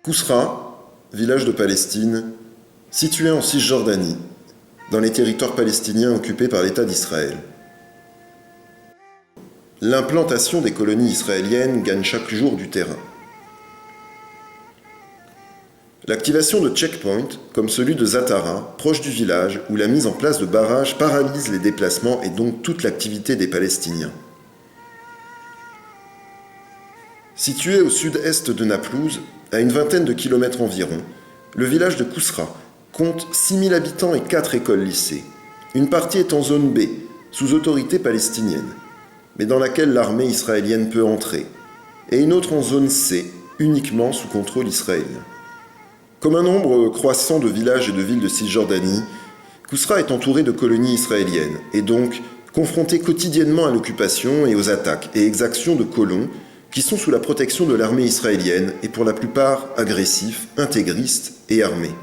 Kousra, village de Palestine, situé en Cisjordanie, dans les territoires palestiniens occupés par l'État d'Israël. L'implantation des colonies israéliennes gagne chaque jour du terrain. L'activation de checkpoints, comme celui de Zatara, proche du village, où la mise en place de barrages paralyse les déplacements et donc toute l'activité des Palestiniens. Situé au sud-est de Naplouse, à une vingtaine de kilomètres environ, le village de Kousra compte 6000 habitants et 4 écoles-lycées. Une partie est en zone B, sous autorité palestinienne, mais dans laquelle l'armée israélienne peut entrer, et une autre en zone C, uniquement sous contrôle israélien. Comme un nombre croissant de villages et de villes de Cisjordanie, Kousra est entouré de colonies israéliennes, et donc confronté quotidiennement à l'occupation et aux attaques et exactions de colons qui sont sous la protection de l'armée israélienne et pour la plupart agressifs, intégristes et armés.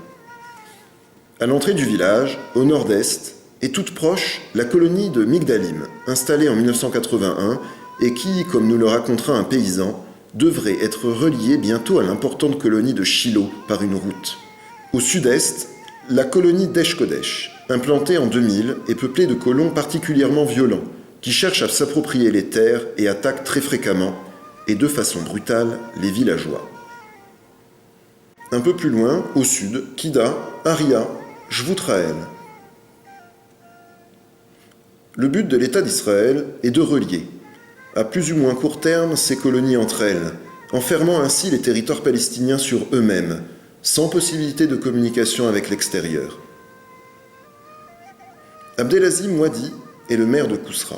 À l'entrée du village, au nord-est, est toute proche la colonie de Migdalim, installée en 1981 et qui, comme nous le racontera un paysan, devrait être reliée bientôt à l'importante colonie de Shiloh par une route. Au sud-est, la colonie d'Esh Kodesh, implantée en 2000 et peuplée de colons particulièrement violents, qui cherchent à s'approprier les terres et attaquent très fréquemment, et de façon brutale, les villageois. Un peu plus loin, au sud, Kida, Aria, Jvoutraël. Le but de l'État d'Israël est de relier, à plus ou moins court terme, ces colonies entre elles, enfermant ainsi les territoires palestiniens sur eux-mêmes, sans possibilité de communication avec l'extérieur. Abdelazim Mouadi est le maire de Kousra.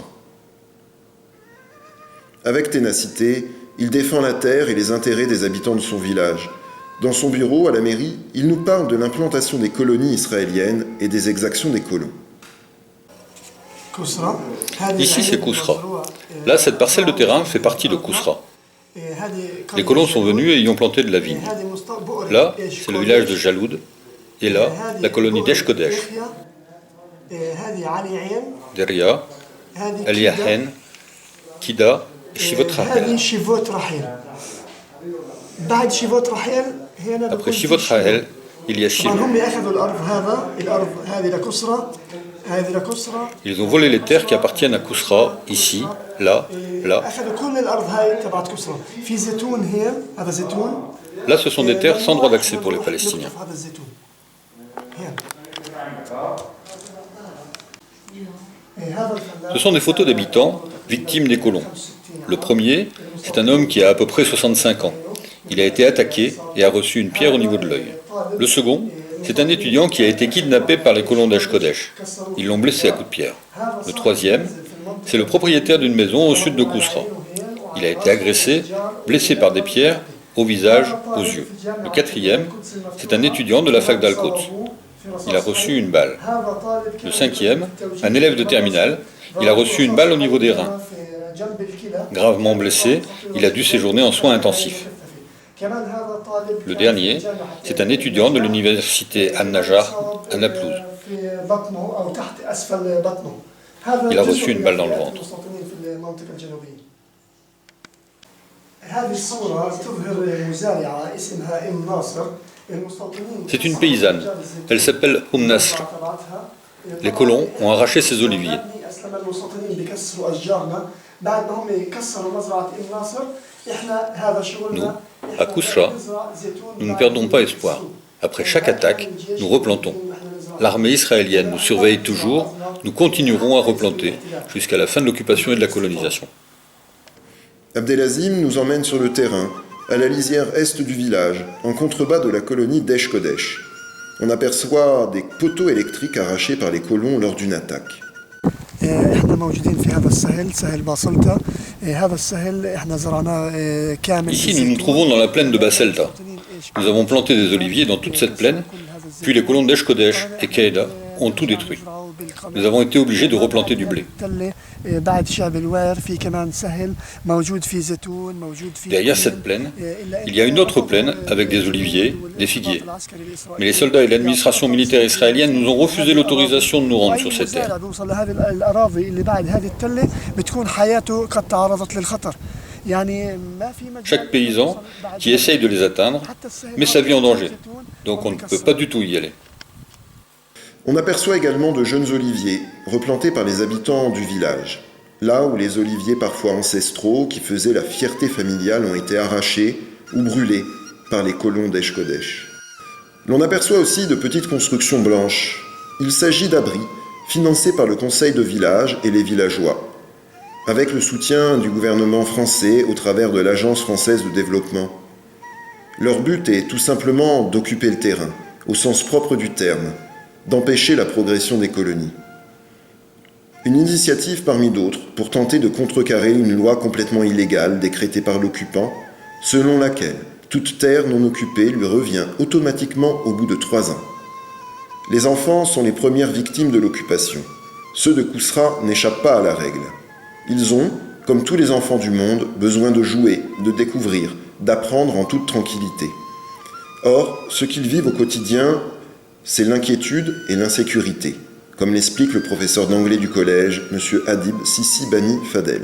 Avec ténacité, il défend la terre et les intérêts des habitants de son village. Dans son bureau, à la mairie, il nous parle de l'implantation des colonies israéliennes et des exactions des colons. Ici, c'est Kousra. Là, cette parcelle de terrain fait partie de Kousra. Les colons sont venus et y ont planté de la vigne. Là, c'est le village de Jaloud. Et là, la colonie d'Esh Kodesh. Deria, Eliahen, Kida et Shivot Rahel. Après Shivot Rahel, il y a Shiloh. Ils ont volé les terres qui appartiennent à Kousra, ici, là, là. Là, ce sont des terres sans droit d'accès pour les Palestiniens. Ce sont des photos d'habitants victimes des colons. Le premier, c'est un homme qui a à peu près 65 ans. Il a été attaqué et a reçu une pierre au niveau de l'œil. Le second, c'est un étudiant qui a été kidnappé par les colons d'Esh Kodesh. Ils l'ont blessé à coups de pierre. Le troisième, c'est le propriétaire d'une maison au sud de Kousra. Il a été agressé, blessé par des pierres, au visage, aux yeux. Le quatrième, c'est un étudiant de la fac d'Al-Quds. Il a reçu une balle. Le cinquième, un élève de terminale, il a reçu une balle au niveau des reins. Gravement blessé, il a dû séjourner en soins intensifs. Le dernier, c'est un étudiant de l'université An-Najjar à Naplouse. Il a reçu une balle dans le ventre. C'est une paysanne. Elle s'appelle Nasr. Les colons ont arraché ses oliviers. Nous, à Kousra, nous ne perdons pas espoir. Après chaque attaque, nous replantons. L'armée israélienne nous surveille toujours, nous continuerons à replanter jusqu'à la fin de l'occupation et de la colonisation. Abdelazim nous emmène sur le terrain, à la lisière est du village, en contrebas de la colonie d'Esh Kodesh. On aperçoit des poteaux électriques arrachés par les colons lors d'une attaque. Ici, nous nous trouvons dans la plaine de Baselta. Nous avons planté des oliviers dans toute cette plaine, puis les colons d'Esh Kodesh et Keïda ont tout détruit. Nous avons été obligés de replanter du blé. Derrière cette plaine, il y a une autre plaine avec des oliviers, des figuiers. Mais les soldats et l'administration militaire israélienne nous ont refusé l'autorisation de nous rendre sur ces terres. Chaque paysan qui essaye de les atteindre met sa vie en danger, donc on ne peut pas du tout y aller. On aperçoit également de jeunes oliviers replantés par les habitants du village, là où les oliviers parfois ancestraux qui faisaient la fierté familiale ont été arrachés ou brûlés par les colons d'Esh-Kodesh. L'on aperçoit aussi de petites constructions blanches. Il s'agit d'abris financés par le conseil de village et les villageois, avec le soutien du gouvernement français au travers de l'Agence française de développement. Leur but est tout simplement d'occuper le terrain, au sens propre du terme, d'empêcher la progression des colonies. Une initiative parmi d'autres pour tenter de contrecarrer une loi complètement illégale décrétée par l'occupant, selon laquelle toute terre non occupée lui revient automatiquement au bout de 3 ans. Les enfants sont les premières victimes de l'occupation. Ceux de Kousra n'échappent pas à la règle. Ils ont, comme tous les enfants du monde, besoin de jouer, de découvrir, d'apprendre en toute tranquillité. Or, ce qu'ils vivent au quotidien, c'est l'inquiétude et l'insécurité, comme l'explique le professeur d'anglais du collège, M. Adib Sissi Bani Fadel.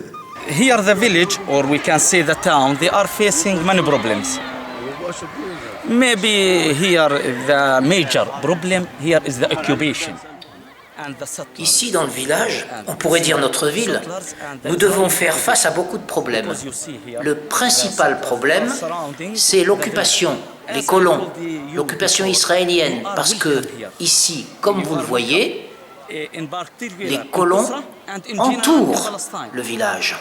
Here the village, or we can say the town, they are facing many problems. Maybe here the major problem here is the occupation. Ici, dans le village, on pourrait dire notre ville, nous devons faire face à beaucoup de problèmes. Le principal problème, c'est l'occupation, les colons, l'occupation israélienne, parce que ici, comme vous le voyez, les colons entourent le village.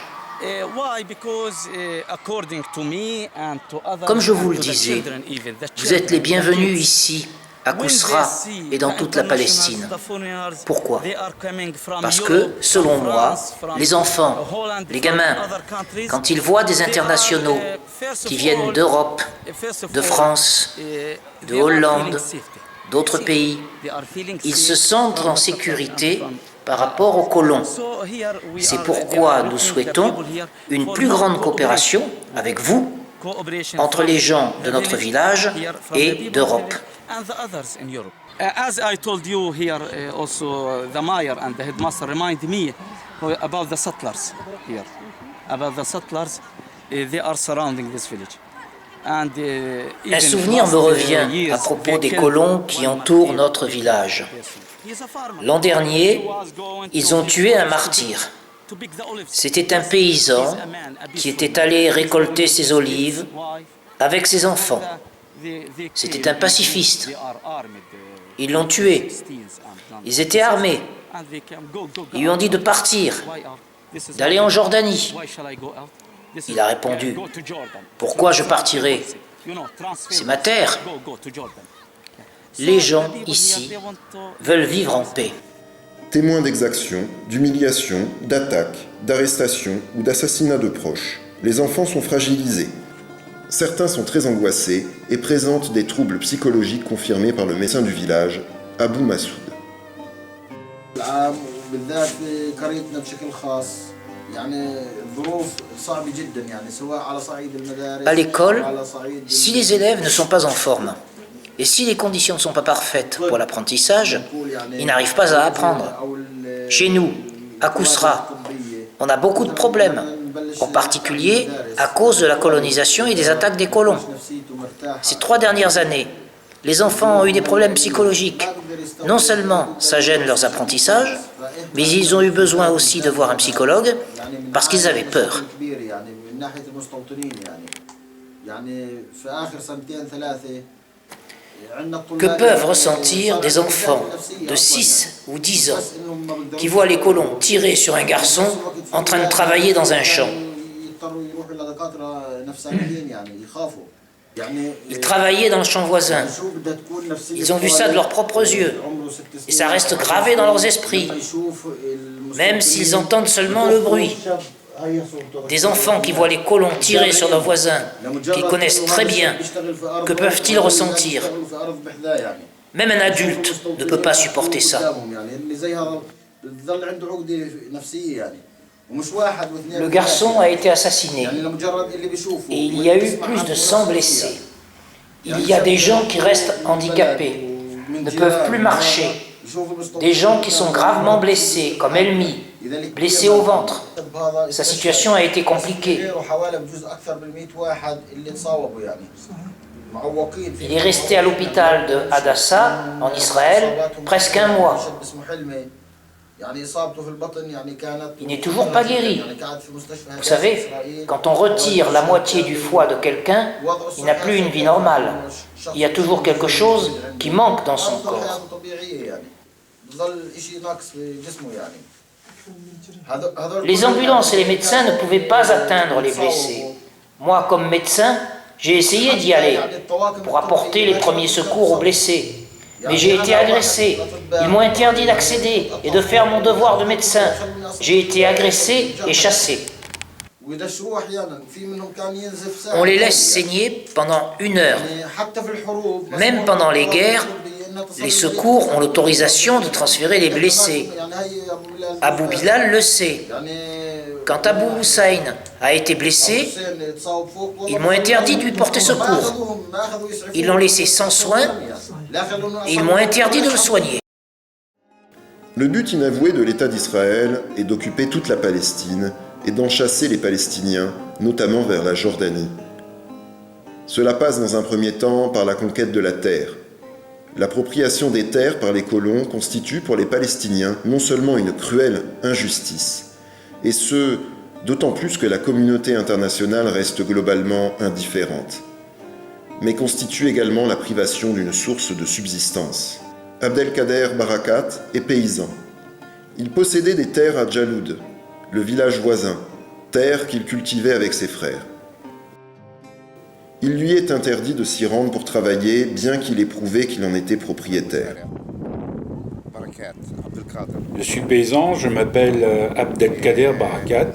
Comme je vous le disais, vous êtes les bienvenus ici, à Kousra et dans toute la Palestine. Pourquoi? Parce que, selon moi, les enfants, les gamins, quand ils voient des internationaux qui viennent d'Europe, de France, de Hollande, d'autres pays, ils se sentent en sécurité par rapport aux colons. C'est pourquoi nous souhaitons une plus grande coopération avec vous, entre les gens de notre village et d'Europe. As I told you here, also the mayor and the headmaster remind me about the settlers here. About the settlers, they are surrounding this village. Un souvenir me revient à propos des colons qui entourent notre village. L'an dernier, ils ont tué un martyr. C'était un paysan qui était allé récolter ses olives avec ses enfants. C'était un pacifiste. Ils l'ont tué. Ils étaient armés. Ils lui ont dit de partir, d'aller en Jordanie. Il a répondu, « Pourquoi je partirai? C'est ma terre. » Les gens ici veulent vivre en paix. Témoins d'exactions, d'humiliations, d'attaques, d'arrestations ou d'assassinats de proches, les enfants sont fragilisés. Certains sont très angoissés et présentent des troubles psychologiques confirmés par le médecin du village, Abou Massoud. À l'école, si les élèves ne sont pas en forme, et si les conditions ne sont pas parfaites pour l'apprentissage, ils n'arrivent pas à apprendre. Chez nous, à Kousra, on a beaucoup de problèmes, en particulier à cause de la colonisation et des attaques des colons. Ces 3 dernières années, les enfants ont eu des problèmes psychologiques. Non seulement ça gêne leurs apprentissages, mais ils ont eu besoin aussi de voir un psychologue parce qu'ils avaient peur. Que peuvent ressentir des enfants de 6 ou 10 ans qui voient les colons tirer sur un garçon en train de travailler dans un champ? Ils travaillaient dans le champ voisin. Ils ont vu ça de leurs propres yeux. Et ça reste gravé dans leurs esprits, même s'ils entendent seulement le bruit. Des enfants qui voient les colons tirer sur leurs voisins, qu'ils connaissent très bien, que peuvent-ils ressentir? Même un adulte ne peut pas supporter ça. Le garçon a été assassiné et il y a eu plus de 100 blessés. Il y a des gens qui restent handicapés, ne peuvent plus marcher, des gens qui sont gravement blessés, comme Elmi, blessé au ventre. Sa situation a été compliquée. Il est resté à l'hôpital de Hadassah, en Israël, presque un mois. Il n'est toujours pas guéri. Vous savez, quand on retire la moitié du foie de quelqu'un, il n'a plus une vie normale. Il y a toujours quelque chose qui manque dans son corps. Les ambulances et les médecins ne pouvaient pas atteindre les blessés. Moi, comme médecin, j'ai essayé d'y aller pour apporter les premiers secours aux blessés. Mais j'ai été agressé. Ils m'ont interdit d'accéder et de faire mon devoir de médecin. J'ai été agressé et chassé. On les laisse saigner pendant 1 heure. Même pendant les guerres, les secours ont l'autorisation de transférer les blessés. Abu Bilal le sait. Quand Abu Hussein a été blessé, ils m'ont interdit de lui porter secours. Ils l'ont laissé sans soin et ils m'ont interdit de le soigner. Le but inavoué de l'État d'Israël est d'occuper toute la Palestine et d'en chasser les Palestiniens, notamment vers la Jordanie. Cela passe dans un premier temps par la conquête de la terre. L'appropriation des terres par les colons constitue pour les Palestiniens non seulement une cruelle injustice, et ce, d'autant plus que la communauté internationale reste globalement indifférente, mais constitue également la privation d'une source de subsistance. Abdelkader Barakat est paysan. Il possédait des terres à Jaloud, le village voisin, terre qu'il cultivait avec ses frères. Il lui est interdit de s'y rendre pour travailler, bien qu'il ait prouvé qu'il en était propriétaire. Je suis paysan, je m'appelle Abdelkader Barakat.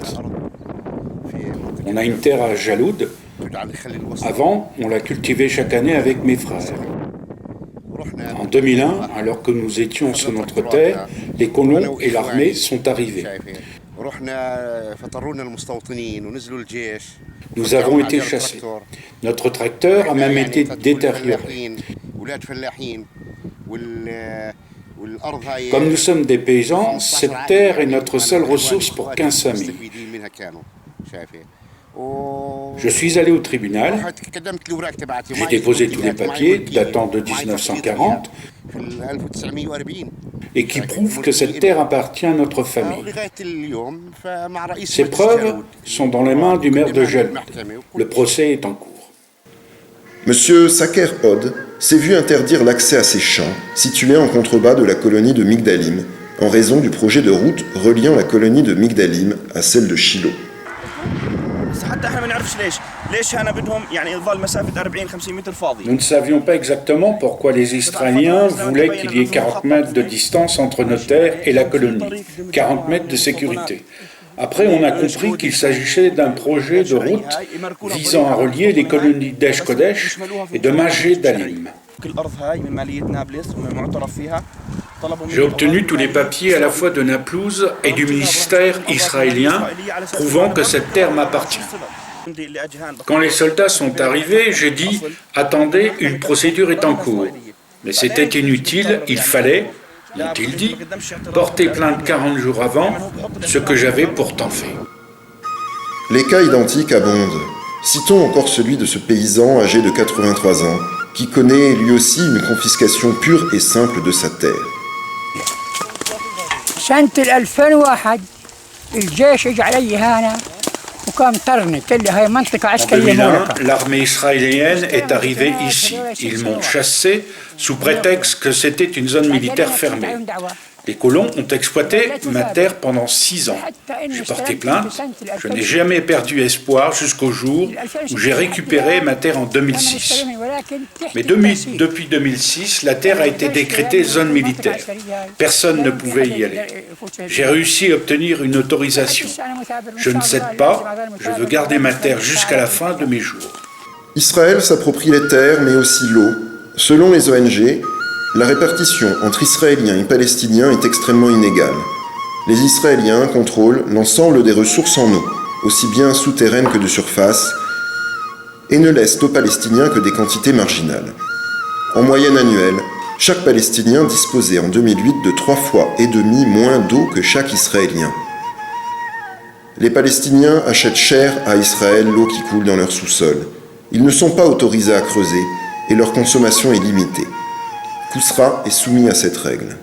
On a une terre à Jaloud. Avant, on l'a cultivée chaque année avec mes frères. En 2001, alors que nous étions sur notre terre, les colons et l'armée sont arrivés. Nous avons été chassés. Notre tracteur a même été détérioré. Comme nous sommes des paysans, cette terre est notre seule ressource pour 15 familles. Je suis allé au tribunal, j'ai déposé tous les papiers datant de 1940 et qui prouvent que cette terre appartient à notre famille. Ces preuves sont dans les mains du maire de Jaloud. Le procès est en cours. Monsieur Saker Hod s'est vu interdire l'accès à ces champs, situés en contrebas de la colonie de Migdalim, en raison du projet de route reliant la colonie de Migdalim à celle de Shiloh. Nous ne savions pas exactement pourquoi les Israéliens voulaient qu'il y ait 40 mètres de distance entre nos terres et la colonie, 40 mètres de sécurité. Après, on a compris qu'il s'agissait d'un projet de route visant à relier les colonies d'Esh Kodesh et de Majé Dalim. J'ai obtenu tous les papiers à la fois de Naplouse et du ministère israélien prouvant que cette terre m'appartient. Quand les soldats sont arrivés, j'ai dit « Attendez, une procédure est en cours ». Mais c'était inutile, il fallait, ont-ils dit, porter plainte 40 jours avant, ce que j'avais pourtant fait. Les cas identiques abondent. Citons encore celui de ce paysan âgé de 83 ans, qui connaît lui aussi une confiscation pure et simple de sa terre. En 2001, l'armée israélienne est arrivée ici. Ils m'ont chassé sous prétexte que c'était une zone militaire fermée. Les colons ont exploité ma terre pendant 6 ans. J'ai porté plainte. Je n'ai jamais perdu espoir jusqu'au jour où j'ai récupéré ma terre en 2006. Mais depuis 2006, la terre a été décrétée zone militaire. Personne ne pouvait y aller. J'ai réussi à obtenir une autorisation. Je ne cède pas. Je veux garder ma terre jusqu'à la fin de mes jours. Israël s'approprie les terres, mais aussi l'eau. Selon les ONG, la répartition entre Israéliens et Palestiniens est extrêmement inégale. Les Israéliens contrôlent l'ensemble des ressources en eau, aussi bien souterraines que de surface, et ne laissent aux Palestiniens que des quantités marginales. En moyenne annuelle, chaque Palestinien disposait en 2008 de 3,5 fois moins d'eau que chaque Israélien. Les Palestiniens achètent cher à Israël l'eau qui coule dans leur sous-sol. Ils ne sont pas autorisés à creuser et leur consommation est limitée. Kousra est soumis à cette règle.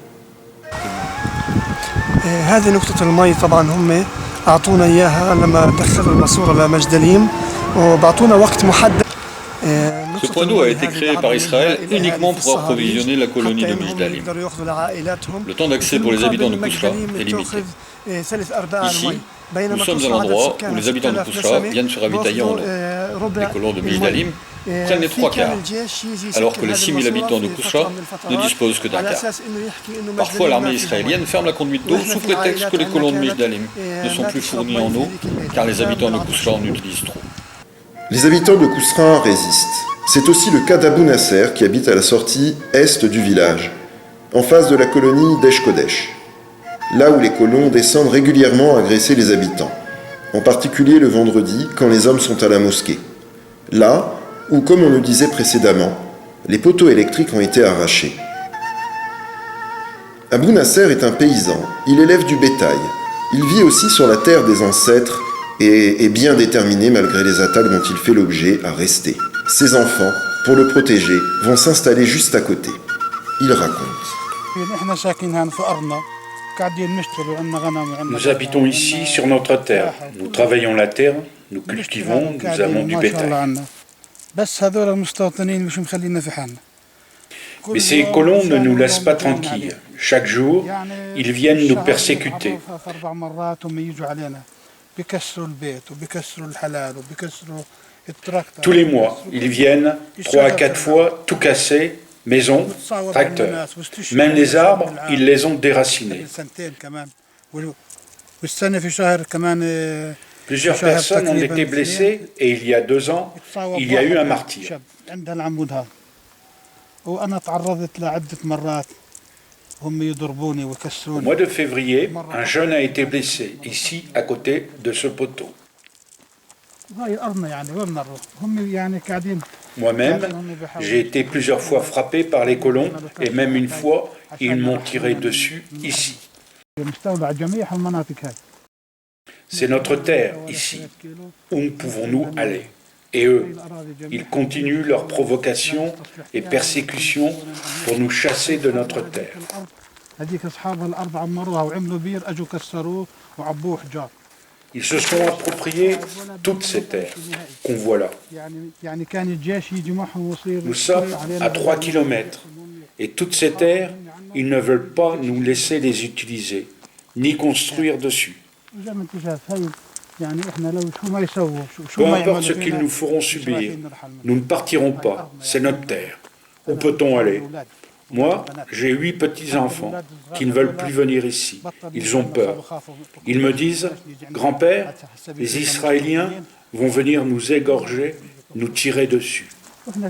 هذه نقطة المي طبعا هم أعطونا إياها لما دخلوا الماسورة لمجدليم وبعطونا وقت محدد. Ce point d'eau a été créé par Israël uniquement pour approvisionner la colonie de Mijdalim. Le temps d'accès pour les habitants de Kousra est limité. Ici, nous sommes à l'endroit où les habitants de Kousra viennent se ravitailler en eau. Les colons de Mijdalim prennent les 3/4, alors que les 6000 habitants de Kousra ne disposent que d'un quart. Parfois, l'armée israélienne ferme la conduite d'eau sous prétexte que les colons de Mijdalim ne sont plus fournis en eau, car les habitants de Kousra en utilisent trop. Les habitants de Kousra résistent. C'est aussi le cas d'Abou Nasser qui habite à la sortie est du village, en face de la colonie d'Esh Kodesh, là où les colons descendent régulièrement agresser les habitants, en particulier le vendredi quand les hommes sont à la mosquée. Là où, comme on le disait précédemment, les poteaux électriques ont été arrachés. Abou Nasser est un paysan, il élève du bétail. Il vit aussi sur la terre des ancêtres et est bien déterminé malgré les attaques dont il fait l'objet à rester. Ses enfants, pour le protéger, vont s'installer juste à côté. Il raconte. Nous habitons ici sur notre terre. Nous travaillons la terre, nous cultivons, nous avons du bétail. Mais ces colons ne nous laissent pas tranquilles. Chaque jour, ils viennent nous persécuter. Tous les mois, ils viennent 3 à 4 fois tout casser, maisons, tracteurs. Même les arbres, ils les ont déracinés. Plusieurs personnes ont été blessées et il y a 2 ans, il y a eu un martyr. Au mois de février, un jeune a été blessé, ici, à côté de ce poteau. Moi-même, j'ai été plusieurs fois frappé par les colons et même une fois, ils m'ont tiré dessus, ici. C'est notre terre, ici. Où pouvons-nous aller ? Et eux, ils continuent leurs provocations et persécutions pour nous chasser de notre terre. Ils se sont appropriés toutes ces terres qu'on voit là. Nous sommes à 3 kilomètres et toutes ces terres, ils ne veulent pas nous laisser les utiliser, ni construire dessus. Peu importe ce qu'ils nous feront subir, nous ne partirons pas, c'est notre terre. Où peut-on aller ? Moi, j'ai 8 petits-enfants qui ne veulent plus venir ici. Ils ont peur. Ils me disent, « Grand-père, les Israéliens vont venir nous égorger, nous tirer dessus. Nous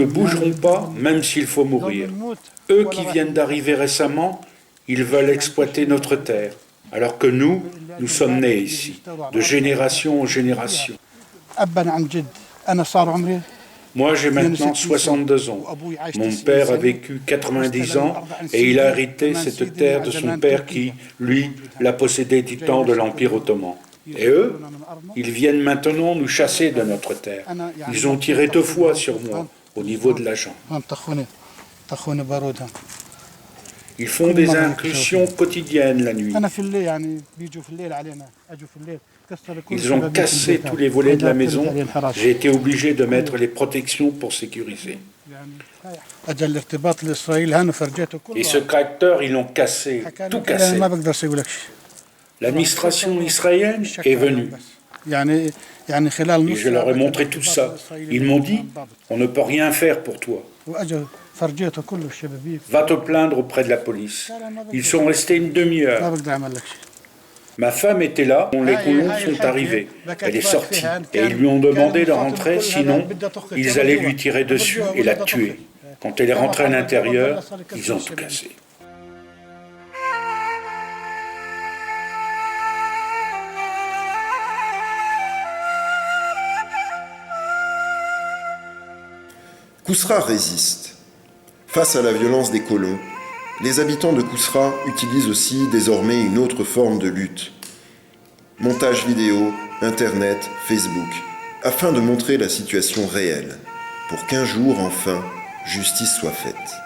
ne bougerons pas, même s'il faut mourir. Eux qui viennent d'arriver récemment, ils veulent exploiter notre terre. Alors que nous sommes nés ici, de génération en génération. Moi, j'ai maintenant 62 ans. Mon père a vécu 90 ans et il a hérité cette terre de son père qui, lui, l'a possédée du temps de l'Empire ottoman. Et eux, ils viennent maintenant nous chasser de notre terre. Ils ont tiré 2 fois sur moi, au niveau de la jambe. Ils font des incursions quotidiennes la nuit. Ils ont cassé tous les volets de la maison. J'ai été obligé de mettre les protections pour sécuriser. Et ce tracteur, ils l'ont cassé, tout cassé. L'administration israélienne est venue. Et je leur ai montré tout ça. Ils m'ont dit, on ne peut rien faire pour toi. Va te plaindre auprès de la police. Ils sont restés une demi-heure. Ma femme était là, les colons sont arrivés. Elle est sortie et ils lui ont demandé de rentrer, sinon ils allaient lui tirer dessus et la tuer. Quand elle est rentrée à l'intérieur, ils ont tout cassé. Kousra résiste. Face à la violence des colons, les habitants de Kousra utilisent aussi désormais une autre forme de lutte. Montage vidéo, Internet, Facebook, afin de montrer la situation réelle, pour qu'un jour, enfin, justice soit faite.